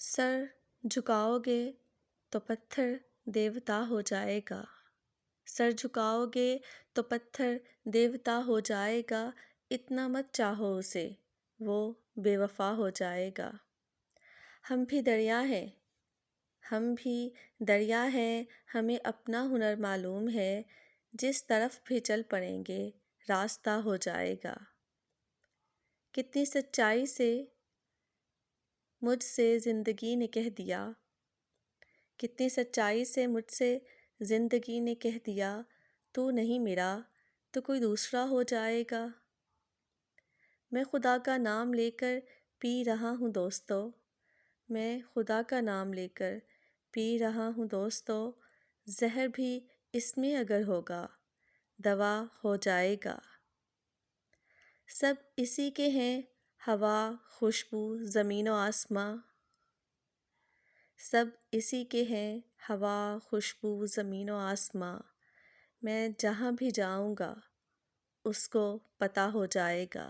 سر جھکاؤ گے تو پتھر دیوتا ہو جائے گا۔ سر جھکاؤ گے تو پتھر دیوتا ہو جائے گا، اتنا مت چاہو اسے، وہ بے وفا ہو جائے گا۔ ہم بھی دریا ہیں، ہم بھی دریا ہیں، ہمیں اپنا ہنر معلوم ہے، جس طرف بھی چل پڑیں گے راستہ ہو جائے گا۔ کتنی سچائی سے مجھ سے زندگی نے کہہ دیا، کتنی سچائی سے مجھ سے زندگی نے کہہ دیا، تو نہیں میرا تو کوئی دوسرا ہو جائے گا۔ میں خدا کا نام لے کر پی رہا ہوں دوستو، میں خدا کا نام لے کر پی رہا ہوں دوستو، زہر بھی اس میں اگر ہوگا دوا ہو جائے گا۔ سب اسی کے ہیں ہوا، خوشبو، زمین و آسماں، سب اسی کے ہیں ہوا، خوشبو، زمین و آسماں، میں جہاں بھی جاؤں گا اس کو پتہ ہو جائے گا۔